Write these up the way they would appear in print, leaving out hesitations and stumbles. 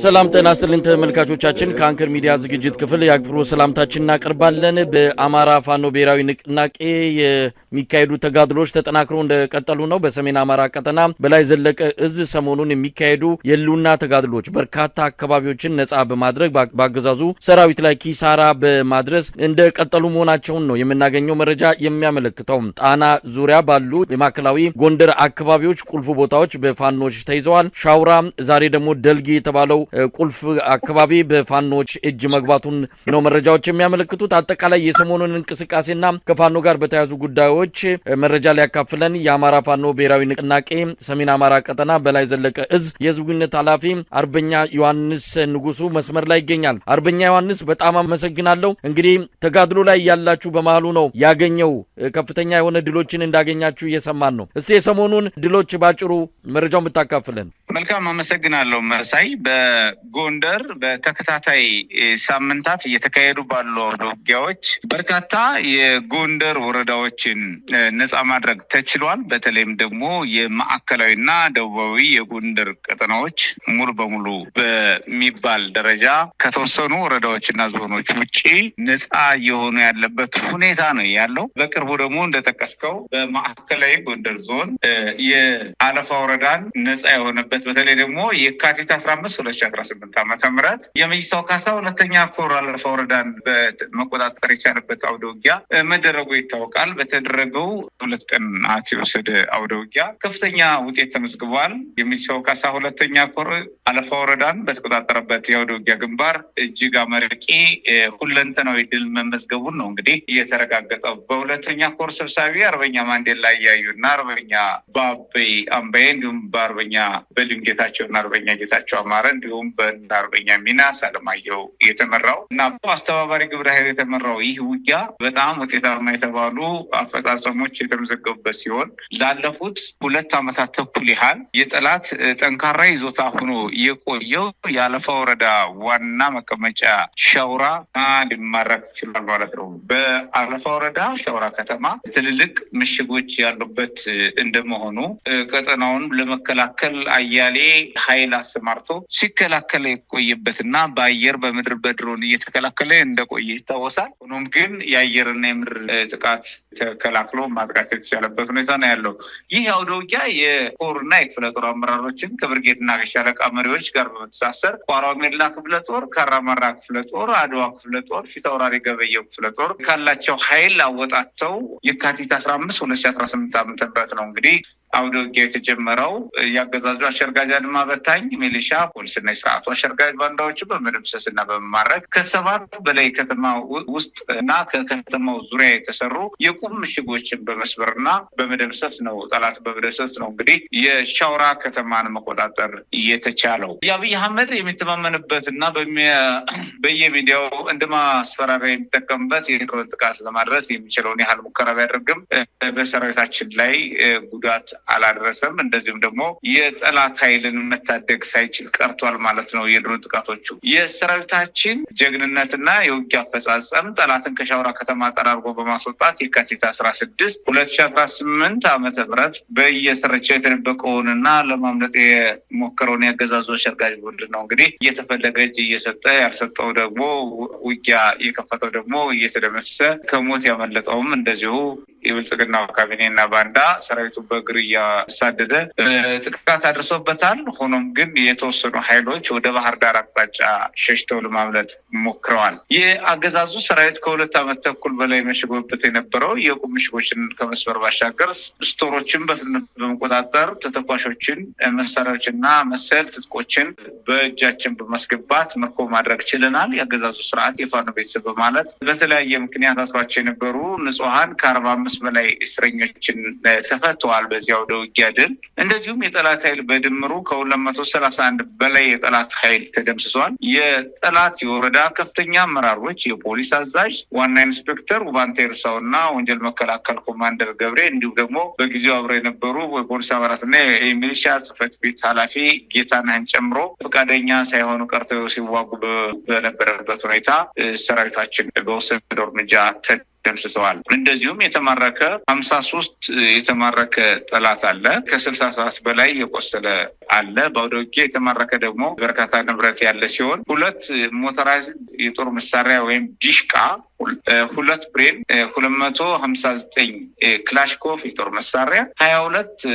ሰላም ጤና ይስጥልን ተመልካቾቻችን ከአንከር ሚዲያ ዝግጅት ክፍል ያክብሩ ሰላምታችንን እናቀርባለን። በአማራ ፋኖ ብሔራዊ ንቅናቄ የሚካሄዱ ተጋድሎች ተጠናክረው እንደቀጠሉ ነው። በሰሜን አማራ ቀጠና በላይ ዘለቀ እዝ ሰሞኑን የሚካሄዱ የሉና ተጋድሎች በርካታ አካባቢዎችን ነጻ በማድረግ ባገዛዙ ሰራዊት ላይ ኪሳራ በማድረስ እንደቀጠሉ መሆናቸውን ነው የምናገኘው መረጃ የሚያመለክተው። ጣና ዙሪያ ባሉ የማዕከላዊ ጎንደር አካባቢዎች ቁልፍ ቦታዎች በፋኖች ተይዘዋል። ሻውራ ዛሬ ደግሞ ደልጊ የተባለው ቁልፍ አካባቢ በፋኖች እጅ መግባቱን ነው መረጃዎች የሚያመለክቱት። አጠቃላይ የሰሞኑን እንቅስቃሴና ከፋኖ ጋር በተያያዙ ጉዳዮች መረጃ ሊያካፍለን የአማራ ፋኖ ብሔራዊ ንቅናቄ ሰሜን አማራ ቀጠና በላይ ዘለቀ እዝ የህዝብ ግንኙነት ኃላፊ አርበኛ ዮሐንስ ንጉሱ መስመር ላይ ይገኛል። አርበኛ ዮሐንስ በጣም አመሰግናለሁ። እንግዲህ ተጋድሎ ላይ ያላችሁ በመሃሉ ነው ያገኘው ከፍተኛ የሆነ ድሎችን እንዳገኛችሁ እየሰማን ነው። እስቲ የሰሞኑን ድሎች ባጭሩ መረጃውን ብታካፍለን። መልካም አመሰግናለሁ መሳይ። በጎንደር በተከታታይ ሳምንታት እየተካሄዱ ባሉ ውጊያዎች በርካታ የጎንደር ወረዳዎችን ነጻ ማድረግ ተችሏል። በተለይም ደግሞ የማዕከላዊና ደቡባዊ የጎንደር ቀጠናዎች ሙሉ በሙሉ በሚባል ደረጃ ከተወሰኑ ወረዳዎችና ዞኖች ውጪ ነጻ የሆኑ ያለበት ሁኔታ ነው ያለው። በቅርቡ ደግሞ እንደተጠቀስከው በማዕከላዊ ጎንደር ዞን የአለፋ ወረዳን ነጻ የሆነበት በተለይ ደግሞ የካቲት 15 2018 ዓ.ም የመይሳው ካሳ ሁለተኛ ኮር አለፋ ወረዳን በመቆጣጠር የቻለበት አውደ ውጊያ መደረጉ ይታወቃል። በተደረገው 2 ቀናት የወሰደ አውደ ውጊያ ከፍተኛ ውጤት ተመዝግቧል። የመይሳው ካሳ ሁለተኛ ኮር አለፋ ወረዳን በተቆጣጠረበት የአውደ ውጊያ ግንባር እጅግ አመርቂ ሁለንተናዊ ድል መመዝገቡን ነው እንግዲህ እየተረጋገጠው። በሁለተኛ ኮር ሰብሳቢ አርበኛ ማንዴላ ያዩና አርበኛ ባቤ አምባዬ እንዲሁም በአርበኛ በልንጌታቸውና አርበኛ ጌታቸው አማረ እንዲሁም በአርበኛ ሚናስ አለማየሁ የተመራው እና በአስተባባሪ ግብረ ኃይል የተመራው ይህ ውጊያ በጣም ውጤታማ የተባሉ አፈጻጸሞች የተመዘገቡበት ሲሆን ላለፉት 2 ዓመታት ተኩል ያህል የጠላት ጠንካራ ይዞታ ሆኖ የቆየው የአለፋ ወረዳ ዋና መቀመጫ ሻውራ ሊማረክ ይችላል ማለት ነው። በአለፋ ወረዳ ሻውራ ከተማ ትልልቅ ምሽጎች ያሉበት እንደመሆኑ ቀጠናውን ለመከላከል አያሌ ኃይል አሰማርቶ ሲከላከል የቆየበትና በአየር በምድር በድሮን እየተከላከለ እንደቆየ ይታወሳል። ሆኖም ግን የአየርና የምድር ጥቃት ተከላክሎ ማጥቃት የተቻለበት ሁኔታ ነው ያለው። ይህ አውደ ውጊያ የኮርና የክፍለ ጦር አመራሮችን ከብርጌድና ከሻለቃ መሪዎች ጋር በመተሳሰር ቋራሜላ ክፍለ ጦር፣ ካራማራ ክፍለ ጦር፣ አድዋ ክፍለ ጦር፣ ፊታውራሪ ገበየው ክፍለ ጦር ካላቸው ኃይል አወጣተው የካቲት 15 2018 ዓ.ም ነው እንግዲህ አውደ ውጊያ የተጀመረው። ያገዛዙ አሸርጋጅ አድማ በታኝ ሚሊሻ ፖሊስና የስርዓቱ አሸርጋጅ ባንዳዎች በመደምሰስና በመማረክ ከ7 በላይ ከተማ ውስጥ እና ከከተማው ዙሪያ የተሰሩ የቁም ምሽጎችን በመስበርና በመደምሰስ ነው ጠላት በመደምሰስ ነው እንግዲህ የሻውራ ከተማን መቆጣጠር የተቻለው። የአብይ አህመድ የሚተማመንበትና በየሚዲያው እንደማስፈራሪያ የሚጠቀምበት የድሮን ጥቃት ለማድረስ የሚችለውን ያህል ሙከራ ቢያደርግም በሰራዊታችን ላይ ጉዳት አላደረሰም። እንደዚሁም ደግሞ የጠላት ኃይልን መታደግ ሳይችል ቀርቷል ማለት ነው። የድሮን ጥቃቶቹ የሰራዊታችን ጀግንነትና የውጊያ አፈጻጸም ጠላትን ከሻውራ ከተማ ጠራርጎ በማስወጣት የካቲት 16 2018 ዓ.ም በየስራቸው የተደበቀውንና ለማምለጥ የሞከረውን ያገዛዙ አሸርጋጅ ቡድን ነው እንግዲህ እየተፈለገ እጅ እየሰጠ ያልሰጠው ደግሞ ውጊያ የከፈተው ደግሞ እየተደመሰሰ ከሞት ያመለጠውም እንደዚሁ የብልጽግናው ካቢኔና ባንዳ ሰራዊቱ በእግር እያሳደደ ጥቃት አድርሶበታል። ሆኖም ግን የተወሰኑ ኃይሎች ወደ ባህር ዳር አቅጣጫ ሸሽተው ለማምለጥ ሞክረዋል። የአገዛዙ ሰራዊት ከ2 ዓመት ተኩል በላይ መሽጎበት የነበረው የቁም ምሽጎችን ከመስበር ባሻገር ስቶሮችን በመቆጣጠር ተተኳሾችን፣ መሳሪያዎችና መሰል ትጥቆችን በእጃችን በማስገባት ምርኮ ማድረግ ችለናል። የአገዛዙ ስርዓት የፋኖ ቤተሰብ በማለት በተለያየ ምክንያት አስሯቸው የነበሩ ንጹሐን ከ45 በላይ እስረኞችን ተፈተዋል። በዚያው ውጊያ ድል እንደዚሁም የጠላት ኃይል በድምሩ ከ231 በላይ የጠላት ኃይል ተደምስሷል። የጠላት የወረዳ ከፍተኛ አመራሮች፣ የፖሊስ አዛዥ ዋና ኢንስፔክተር ውባንተ ይርሳውና ወንጀል መከላከል ኮማንደር ገብሬ እንዲሁም ደግሞ በጊዜው አብረው የነበሩ የፖሊስ አባላትና የሚሊሻ ጽሕፈት ቤት ኃላፊ ጌታነህን ጨምሮ ፈቃደኛ ሳይሆኑ ቀርተው ሲዋጉ በነበረበት ሁኔታ ሰራዊታችን በወሰደው እርምጃ ደምስሰዋል። እንደዚሁም የተማረከ 53 የተማረከ ጠላት አለ። ከ67 በላይ የቆሰለ አለ። በአውደ ውጊያ የተማረከ ደግሞ በርካታ ንብረት ያለ ሲሆን 2 ሞተራይዝድ የጦር መሳሪያ ወይም ዲሽቃ፣ 2 ብሬን፣ 259 ክላሽኮፍ የጦር መሳሪያ፣ 22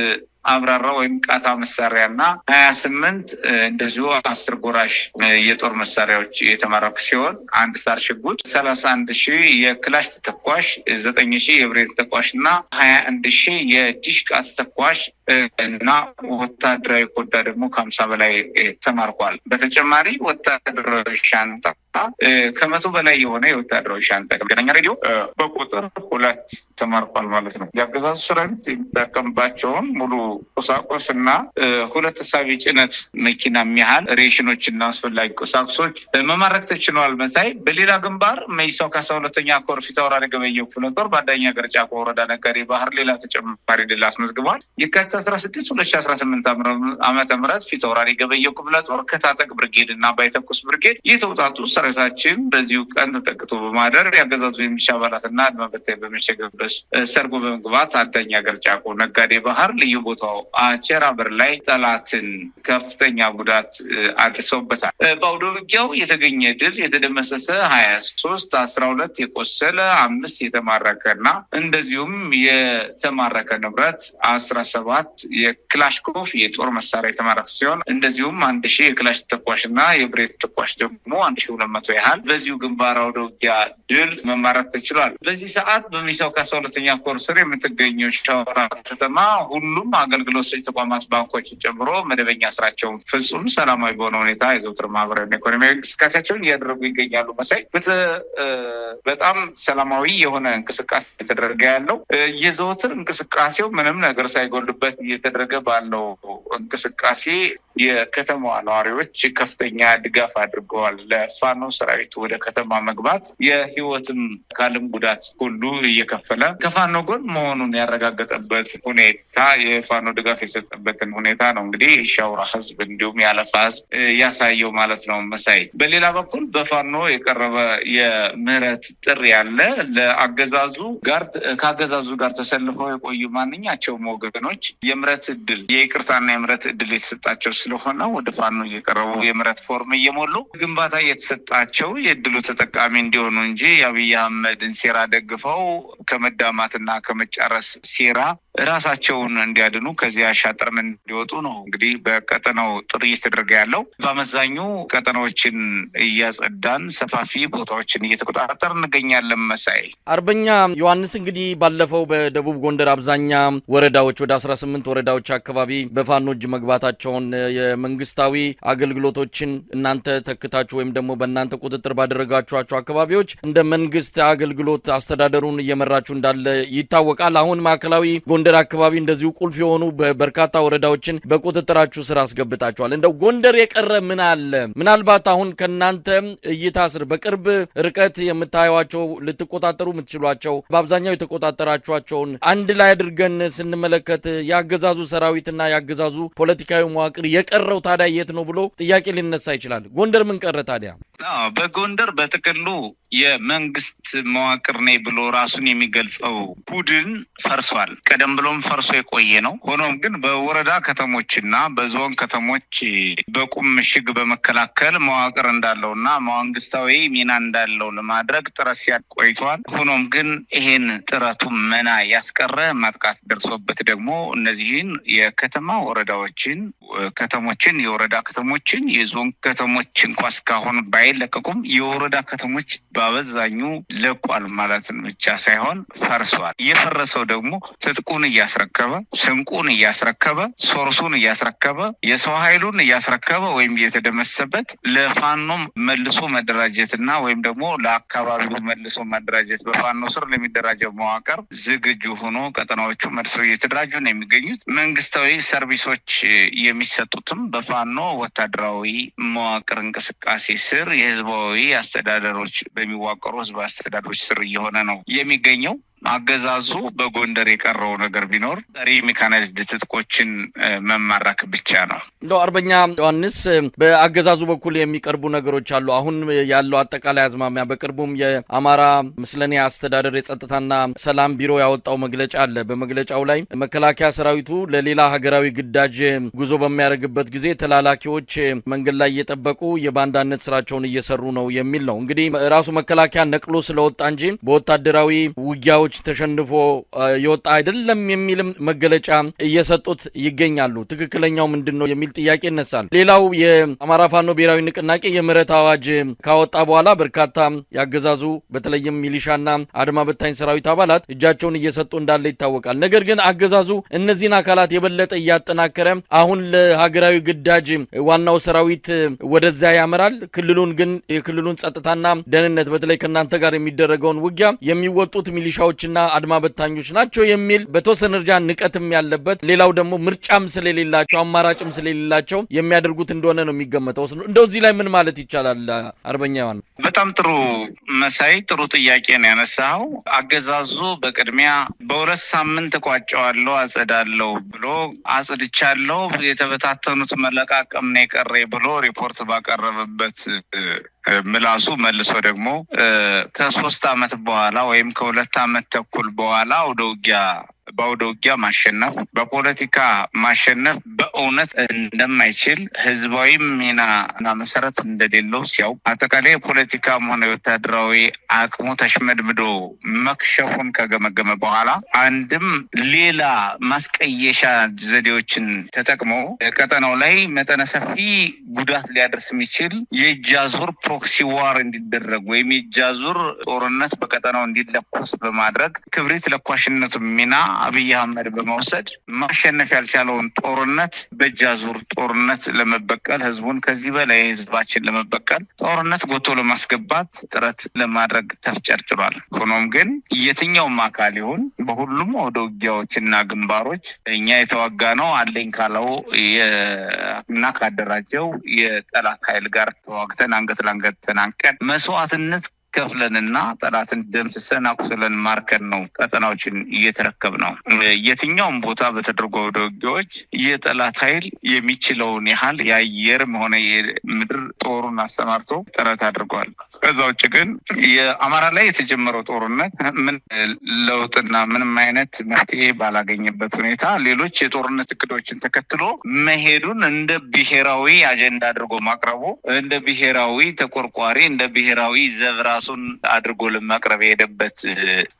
አብራራ ወይም ቃታ መሳሪያ እና 28 እንደዚሁ 10 ጎራሽ የጦር መሳሪያዎች የተማረኩ ሲሆን 1 ስታር ሽጉጥ፣ 31,000 የክላሽ ተተኳሽ፣ 9,000 የብሬን ተተኳሽ እና 21,000 የዲሽቃ ተተኳሽ እና ወታደራዊ ኮዳ ደግሞ ከ50 በላይ ተማርኳል። በተጨማሪ ወታደራዊ ሻንጣ ከ100 በላይ የሆነ የወታደራዊ ሻንጣ መገናኛ ሬዲዮ በቁጥር 2 ተማርኳል ማለት ነው። የአገዛዙ ሰራዊት የሚጠቀምባቸውን ሙሉ ቁሳቁስ እና 2 ሳቢ ጭነት መኪና የሚያህል ሬሽኖችና አስፈላጊ ቁሳቁሶች መማረክ ተችሏል። መሳይ በሌላ ግንባር መይሳው ከ12ኛ ኮር ፊት አውራሪ ገበየሁ ክፍለ ጦር በአዳኛ ገርጫቆ ወረዳ ነጋዴ ባህር ሌላ ተጨማሪ ድል አስመዝግቧል። የካቲት 16 2018 ዓመተ ምህረት ፊት አውራሪ ገበየሁ ክፍለ ጦር ከታጠቅ ብርጌድ እና ባይተኩስ ብርጌድ የተውጣጡ ሰራዊታችን በዚሁ ቀን ተጠቅቶ በማደር ያገዛዙ የሚሊሻ አባላትና አድማ በታኝ በመሸገበት ሰርጎ በመግባት አዳኛ ገርጫቆ ነጋዴ ባህር ልዩ ቦታው አቸራ በር ላይ ጠላትን ከፍተኛ ጉዳት አድርሰውበታል። በአውደ ውጊያው የተገኘ ድል የተደመሰሰ 23፣ 12 የቆሰለ 5 የተማረከና እንደዚሁም የተማረከ ንብረት 17 የክላሽኮፍ የጦር መሳሪያ የተማረከ ሲሆን እንደዚሁም 1,000 የክላሽ ተተኳሽና የብሬት ተተኳሽ ደግሞ 1,200 ያህል በዚሁ ግንባር አውደ ውጊያ ድል መማረክ ተችሏል። በዚህ ሰዓት በሚሳው ከ12ኛ ኮር ስር የምትገኘው ሻወራ ከተማ ሁሉም አገልግሎት ሰጪ ተቋማት ባንኮችን ጨምሮ መደበኛ ስራቸውን ፍጹም ሰላማዊ በሆነ ሁኔታ የዘውትር ማህበራዊና ኢኮኖሚያዊ እንቅስቃሴያቸውን እያደረጉ ይገኛሉ። መሳይ በጣም ሰላማዊ የሆነ እንቅስቃሴ የተደረገ ያለው የዘውትር እንቅስቃሴው ምንም ነገር ሳይጎልበት እየተደረገ ባለው እንቅስቃሴ የከተማዋ ነዋሪዎች ከፍተኛ ድጋፍ አድርገዋል። ለፋኖ ሰራዊት ወደ ከተማ መግባት የህይወትም አካልም ጉዳት ሁሉ እየከፈለ ከፋኖ ጎን መሆኑን ያረጋገጠበት ሁኔታ የፋኖ ድጋፍ የሰጠበትን ሁኔታ ነው እንግዲህ ሻውራ ህዝብ እንዲሁም ያለፋ ህዝብ ያሳየው ማለት ነው። መሳይ በሌላ በኩል በፋኖ የቀረበ የምህረት ጥሪ ያለ ለአገዛዙ ጋር ከአገዛዙ ጋር ተሰልፈው የቆዩ ማንኛቸውም ወገኖች የምህረት እድል የይቅርታና የምህረት እድል የተሰጣቸው ስለሆነ ወደ ፋኖ እየቀረቡ የምህረት ፎርም እየሞሉ ግንባታ የተሰጣቸው የእድሉ ተጠቃሚ እንዲሆኑ እንጂ የአብይ አህመድን ሴራ ደግፈው ከመዳማትና ከመጫረስ ሴራ ራሳቸውን እንዲያድኑ ከዚያ ሻጥርን እንዲወጡ ነው እንግዲህ በቀጠናው ጥሪ እየተደረገ ያለው። በአመዛኙ ቀጠናዎችን እያጸዳን ሰፋፊ ቦታዎችን እየተቆጣጠር እንገኛለን። መሳይ አርበኛ ዮሐንስ እንግዲህ ባለፈው በደቡብ ጎንደር አብዛኛ ወረዳዎች ወደ 18 ወረዳዎች አካባቢ በፋኖ እጅ መግባታቸውን የመንግስታዊ አገልግሎቶችን እናንተ ተክታችሁ ወይም ደግሞ በእናንተ ቁጥጥር ባደረጋችኋቸው አካባቢዎች እንደ መንግስት አገልግሎት አስተዳደሩን እየመራችሁ እንዳለ ይታወቃል። አሁን ማዕከላዊ ጎንደር አካባቢ እንደዚሁ ቁልፍ የሆኑ በርካታ ወረዳዎችን በቁጥጥራችሁ ስር አስገብታችኋል። እንደው ጎንደር የቀረ ምን አለ? ምናልባት አሁን ከናንተ እይታ ስር በቅርብ ርቀት የምታዩዋቸው ልትቆጣጠሩ የምትችሏቸው በአብዛኛው የተቆጣጠራችኋቸውን አንድ ላይ አድርገን ስንመለከት ያገዛዙ ሰራዊትና ያገዛዙ ፖለቲካዊ መዋቅር የቀረው ታዲያ የት ነው ብሎ ጥያቄ ሊነሳ ይችላል። ጎንደር ምን ቀረ ታዲያ? በጎንደር በጥቅሉ የመንግስት መዋቅር ነኝ ብሎ ራሱን የሚገልጸው ቡድን ፈርሷል። ቀደም ብሎም ፈርሶ የቆየ ነው። ሆኖም ግን በወረዳ ከተሞችና በዞን ከተሞች በቁም ምሽግ በመከላከል መዋቅር እንዳለውና መንግስታዊ ሚና እንዳለው ለማድረግ ጥረት ሲያቆይቷል። ሆኖም ግን ይሄን ጥረቱ መና ያስቀረ ማጥቃት ደርሶበት ደግሞ እነዚህን የከተማ ወረዳዎችን ከተሞችን የወረዳ ከተሞችን የዞን ከተሞች እንኳን እስካሁን ባይለቀቁም የወረዳ ከተሞች በአበዛኙ ለቋል ማለትን ብቻ ሳይሆን ፈርሷል። የፈረሰው ደግሞ ትጥቁን እያስረከበ ስንቁን እያስረከበ ሶርሱን እያስረከበ የሰው ኃይሉን እያስረከበ ወይም የተደመሰበት ለፋኖ መልሶ መደራጀትና ወይም ደግሞ ለአካባቢው መልሶ መደራጀት በፋኖ ስር ለሚደራጀው መዋቅር ዝግጁ ሆኖ ቀጠናዎቹ መልሰው እየተደራጁ ነው የሚገኙት። መንግስታዊ ሰርቪሶች የሚሰጡትም በፋኖ ወታደራዊ መዋቅር እንቅስቃሴ ስር የህዝባዊ አስተዳደሮች በሚዋቀሩ ህዝባዊ አስተዳደሮች ስር እየሆነ ነው የሚገኘው። አገዛዙ በጎንደር የቀረው ነገር ቢኖር ጠሪ ሜካናይዝድ ትጥቆችን መማረክ ብቻ ነው። እንደው አርበኛ ዮሐንስ በአገዛዙ በኩል የሚቀርቡ ነገሮች አሉ። አሁን ያለው አጠቃላይ አዝማሚያ በቅርቡም የአማራ ምስለኔ አስተዳደር የጸጥታና ሰላም ቢሮ ያወጣው መግለጫ አለ። በመግለጫው ላይ መከላከያ ሰራዊቱ ለሌላ ሀገራዊ ግዳጅ ጉዞ በሚያደርግበት ጊዜ ተላላኪዎች መንገድ ላይ እየጠበቁ የባንዳነት ስራቸውን እየሰሩ ነው የሚል ነው። እንግዲህ ራሱ መከላከያ ነቅሎ ስለወጣ እንጂ በወታደራዊ ውጊያዎች ተሸንፎ የወጣ አይደለም የሚልም መገለጫ እየሰጡት ይገኛሉ። ትክክለኛው ምንድነው የሚል ጥያቄ ይነሳል። ሌላው የአማራ ፋኖ ብሔራዊ ንቅናቄ የምህረት አዋጅ ካወጣ በኋላ በርካታ ያገዛዙ በተለይም ሚሊሻና አድማ በታኝ ሰራዊት አባላት እጃቸውን እየሰጡ እንዳለ ይታወቃል። ነገር ግን አገዛዙ እነዚህን አካላት የበለጠ እያጠናከረ አሁን ለሀገራዊ ግዳጅ ዋናው ሰራዊት ወደዛ ያመራል። ክልሉን ግን የክልሉን ጸጥታና ደህንነት በተለይ ከናንተ ጋር የሚደረገውን ውጊያ የሚወጡት ሚሊሻዎችና አድማ በታኞች ናቸው የሚል በተወሰነ ደረጃ ንቀትም ያለበት፣ ሌላው ደግሞ ምርጫም ስለሌላቸው አማራጭም ስለሌላቸው የሚያደርጉት እንደሆነ ነው የሚገመተው። እንደው እዚህ ላይ ምን ማለት ይቻላል አርበኛ ዮሐንስ? በጣም ጥሩ መሳይ፣ ጥሩ ጥያቄ ነው ያነሳው። አገዛዙ በቅድሚያ በሁለት ሳምንት ቋጨዋለሁ አጸዳለሁ ብሎ አጽድቻለሁ የተበታተኑት መለቃቀም ነው የቀረ ብሎ ሪፖርት ባቀረበበት ምላሱ መልሶ ደግሞ ከ3 አመት በኋላ ወይም ከ2 አመት ተኩል በኋላ በአውደ ውጊያ ማሸነፍ በፖለቲካ ማሸነፍ በእውነት እንደማይችል ህዝባዊ ሚናና መሰረት እንደሌለው ሲያው አጠቃላይ የፖለቲካም ሆነ ወታደራዊ አቅሙ ተሽመድምዶ መክሸፉን ከገመገመ በኋላ አንድም ሌላ ማስቀየሻ ዘዴዎችን ተጠቅሞ ቀጠናው ላይ መጠነ ሰፊ ጉዳት ሊያደርስ የሚችል የእጃዙር ፕሮክሲ ዋር እንዲደረግ ወይም የእጃዙር ጦርነት በቀጠናው እንዲለኮስ በማድረግ ክብሪት ለኳሽነቱ ሚና አብይ አህመድ በመውሰድ ማሸነፍ ያልቻለውን ጦርነት በእጃዙር ጦርነት ለመበቀል ህዝቡን ከዚህ በላይ ህዝባችን ለመበቀል ጦርነት ጎቶ ለማስገባት ጥረት ለማድረግ ተፍጨርጭሯል። ሆኖም ግን የትኛውም አካል ይሁን በሁሉም ወደ ውጊያዎችና ግንባሮች እኛ የተዋጋ ነው አለኝ ካለው እና ካደራጀው የጠላት ኃይል ጋር ተዋግተን አንገት ለአንገት ተናንቀን መስዋዕትነት ከፍለንና ጠላትን ደምስሰን አቁስለን ማርከን ነው ቀጠናዎችን እየተረከብ ነው። የትኛውም ቦታ በተደረጉ ውጊያዎች የጠላት ኃይል የሚችለውን ያህል የአየርም ሆነ የምድር ጦሩን አሰማርቶ ጥረት አድርጓል። ከዛ ውጭ ግን የአማራ ላይ የተጀመረው ጦርነት ምን ለውጥና ምንም አይነት መፍትሄ ባላገኘበት ሁኔታ ሌሎች የጦርነት እቅዶችን ተከትሎ መሄዱን እንደ ብሔራዊ አጀንዳ አድርጎ ማቅረቡ እንደ ብሔራዊ ተቆርቋሪ እንደ ብሔራዊ ዘብራ ራሱን አድርጎ ለማቅረብ የሄደበት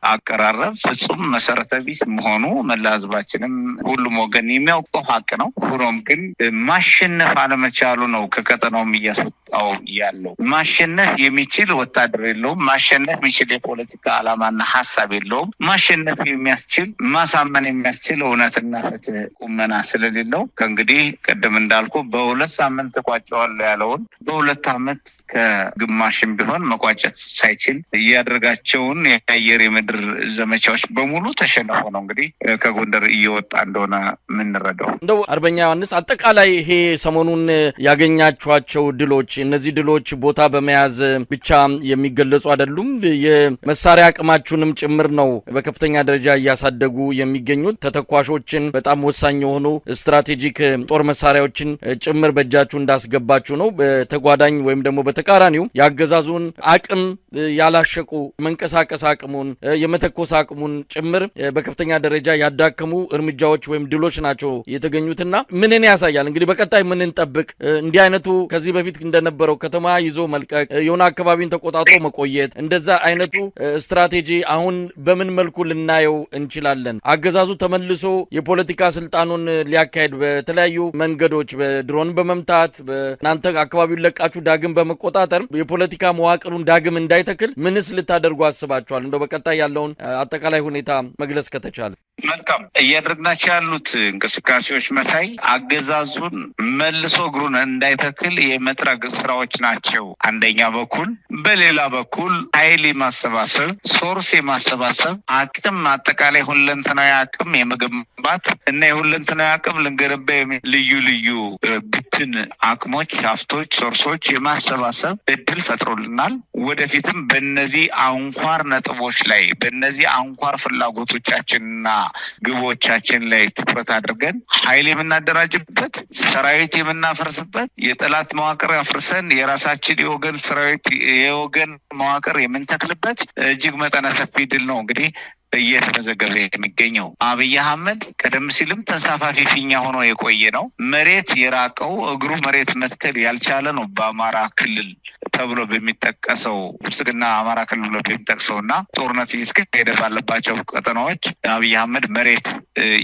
አቀራረብ ፍጹም መሰረተ ቢስ መሆኑ መላ ህዝባችንም ሁሉም ወገን የሚያውቀው ሀቅ ነው። ሆኖም ግን ማሸነፍ አለመቻሉ ነው ከቀጠናውም እያስወጣው ያለው። ማሸነፍ የሚችል ወታደር የለውም። ማሸነፍ የሚችል የፖለቲካ ዓላማና ሀሳብ የለውም። ማሸነፍ የሚያስችል ማሳመን የሚያስችል እውነትና ፍትህ ቁመና ስለሌለው ከእንግዲህ ቅድም እንዳልኩ በ2 ሳምንት ተቋጨዋለሁ ያለውን በ2 አመት ከግማሽም ቢሆን መቋጨት ሳይችል ያደረጋቸውን የአየር የምድር ዘመቻዎች በሙሉ ተሸንፎ ነው እንግዲህ ከጎንደር እየወጣ እንደሆነ የምንረዳው። እንደው አርበኛ ዮሐንስ አጠቃላይ ይሄ ሰሞኑን ያገኛቸዋቸው ድሎች እነዚህ ድሎች ቦታ በመያዝ ብቻ የሚገለጹ አይደሉም። የመሳሪያ አቅማችሁንም ጭምር ነው በከፍተኛ ደረጃ እያሳደጉ የሚገኙት። ተተኳሾችን በጣም ወሳኝ የሆኑ ስትራቴጂክ ጦር መሳሪያዎችን ጭምር በእጃችሁ እንዳስገባችሁ ነው። በተጓዳኝ ወይም ደግሞ በተቃራኒው ያገዛዙን አቅም ያላሸቁ መንቀሳቀስ አቅሙን የመተኮስ አቅሙን ጭምር በከፍተኛ ደረጃ ያዳከሙ እርምጃዎች ወይም ድሎች ናቸው የተገኙትና ምንን ያሳያል? እንግዲህ በቀጣይ ምን እንጠብቅ? እንዲህ አይነቱ ከዚህ በፊት እንደነበረው ከተማ ይዞ መልቀቅ፣ የሆነ አካባቢን ተቆጣጥሮ መቆየት፣ እንደዛ አይነቱ ስትራቴጂ አሁን በምን መልኩ ልናየው እንችላለን? አገዛዙ ተመልሶ የፖለቲካ ስልጣኑን ሊያካሄድ በተለያዩ መንገዶች በድሮን በመምታት በእናንተ አካባቢውን ለቃችሁ ዳግም በመቆጣጠር የፖለቲካ መዋቅሩን ዳግም እንዳይተክል ምንስ ልታደርጉ አስባችኋል? እንደው በቀጣይ ያለውን አጠቃላይ ሁኔታ መግለጽ ከተቻለ። መልካም። እያደረግናቸው ያሉት እንቅስቃሴዎች መሳይ አገዛዙን መልሶ እግሩን እንዳይተክል የመጥረግ ስራዎች ናቸው አንደኛ በኩል። በሌላ በኩል ኃይል የማሰባሰብ ሶርስ የማሰባሰብ አቅም አጠቃላይ ሁለንተናዊ አቅም የመገንባት እና የሁለንተናዊ አቅም ልንገነባ ልዩ ልዩ ብትን አቅሞች፣ ሀብቶች፣ ሶርሶች የማሰባሰብ እድል ፈጥሮልናል። ወደፊትም በእነዚህ አንኳር ነጥቦች ላይ በእነዚህ አንኳር ፍላጎቶቻችንና ግቦቻችን ላይ ትኩረት አድርገን ኃይል የምናደራጅበት፣ ሰራዊት የምናፈርስበት፣ የጠላት መዋቅር ያፍርሰን የራሳችን የወገን ሰራዊት የወገን መዋቅር የምንተክልበት እጅግ መጠነ ሰፊ ድል ነው እንግዲህ እየተመዘገበ የሚገኘው። አብይ አህመድ ቀደም ሲልም ተንሳፋፊ ፊኛ ሆኖ የቆየ ነው። መሬት የራቀው እግሩ መሬት መትከል ያልቻለ ነው። በአማራ ክልል ተብሎ በሚጠቀሰው ብልጽግና አማራ ክልል ብሎ በሚጠቅሰው እና ጦርነት እየተካሄደ ባለባቸው ቀጠናዎች አብይ አህመድ መሬት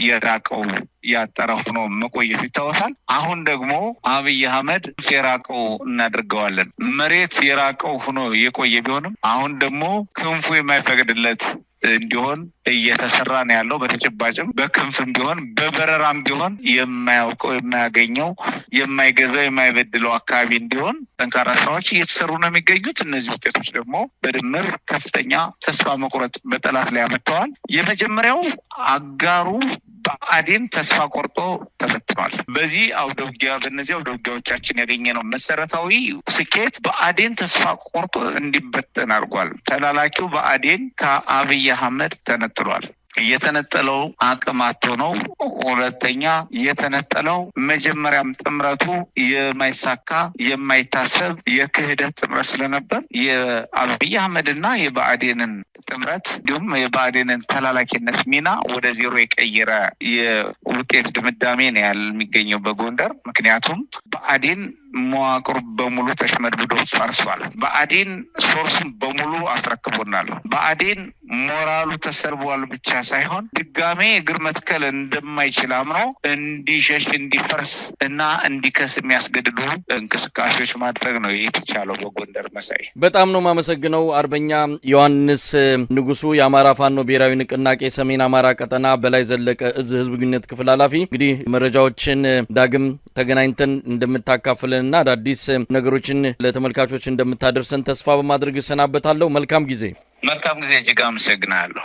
የራቀው ያጠረ ሆኖ መቆየቱ ይታወሳል። አሁን ደግሞ አብይ አህመድ የራቀው እናድርገዋለን። መሬት የራቀው ሆኖ የቆየ ቢሆንም አሁን ደግሞ ክንፉ የማይፈቅድለት እንዲሆን እየተሰራ ነው ያለው። በተጨባጭም በክንፍም ቢሆን በበረራም ቢሆን የማያውቀው የማያገኘው የማይገዛው የማይበድለው አካባቢ እንዲሆን ጠንካራ ስራዎች እየተሰሩ ነው የሚገኙት። እነዚህ ውጤቶች ደግሞ በድምር ከፍተኛ ተስፋ መቁረጥ በጠላት ላይ አመጥተዋል። የመጀመሪያው አጋሩ ብአዴን ተስፋ ቆርጦ ተበትኗል። በዚህ አውደ ውጊያ በእነዚህ አውደ ውጊያዎቻችን ያገኘነው መሰረታዊ ስኬት ብአዴን ተስፋ ቆርጦ እንዲበተን አድርጓል። ተላላኪው ብአዴን ከአብይ አህመድ ተነጥሏል። የተነጠለው አቅም አጥቶ ነው። ሁለተኛ የተነጠለው መጀመሪያም ጥምረቱ የማይሳካ የማይታሰብ የክህደት ጥምረት ስለነበር የአብይ አህመድና የብአዴንን ጥምረት እንዲሁም የብአዴንን ተላላኪነት ሚና ወደ ዜሮ የቀየረ የውጤት ድምዳሜ ነው ያለ የሚገኘው በጎንደር። ምክንያቱም ብአዴን መዋቅሩ በሙሉ ተሽመድምዶ ፈርሷል። ብአዴን ሶርሱን በሙሉ አስረክቦናል። ብአዴን ሞራሉ ተሰርቧል ብቻ ሳይሆን ድጋሜ እግር መትከል እንደማይችል አምኖ እንዲሸሽ እንዲፈርስ እና እንዲከስ የሚያስገድዱ እንቅስቃሴዎች ማድረግ ነው የተቻለው በጎንደር። መሳይ በጣም ነው የማመሰግነው። አርበኛ ዮሐንስ ንጉሱ የአማራ ፋኖ ብሔራዊ ንቅናቄ ሰሜን አማራ ቀጠና በላይ ዘለቀ እዝ ህዝብ ግንኙነት ክፍል ኃላፊ፣ እንግዲህ መረጃዎችን ዳግም ተገናኝተን እንደምታካፍለንና አዳዲስ ነገሮችን ለተመልካቾች እንደምታደርሰን ተስፋ በማድረግ እሰናበታለሁ። መልካም ጊዜ። መልካም ጊዜ። እጅግ አመሰግናለሁ።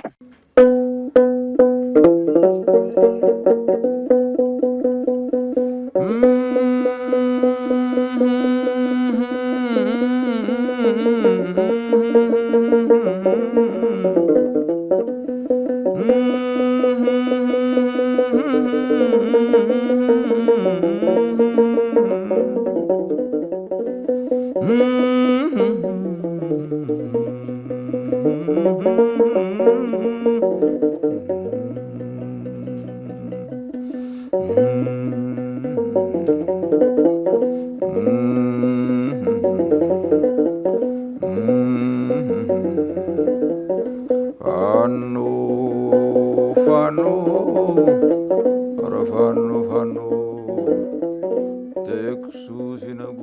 ፋኖ ፋኖ ጥቅሱ ሲነጉ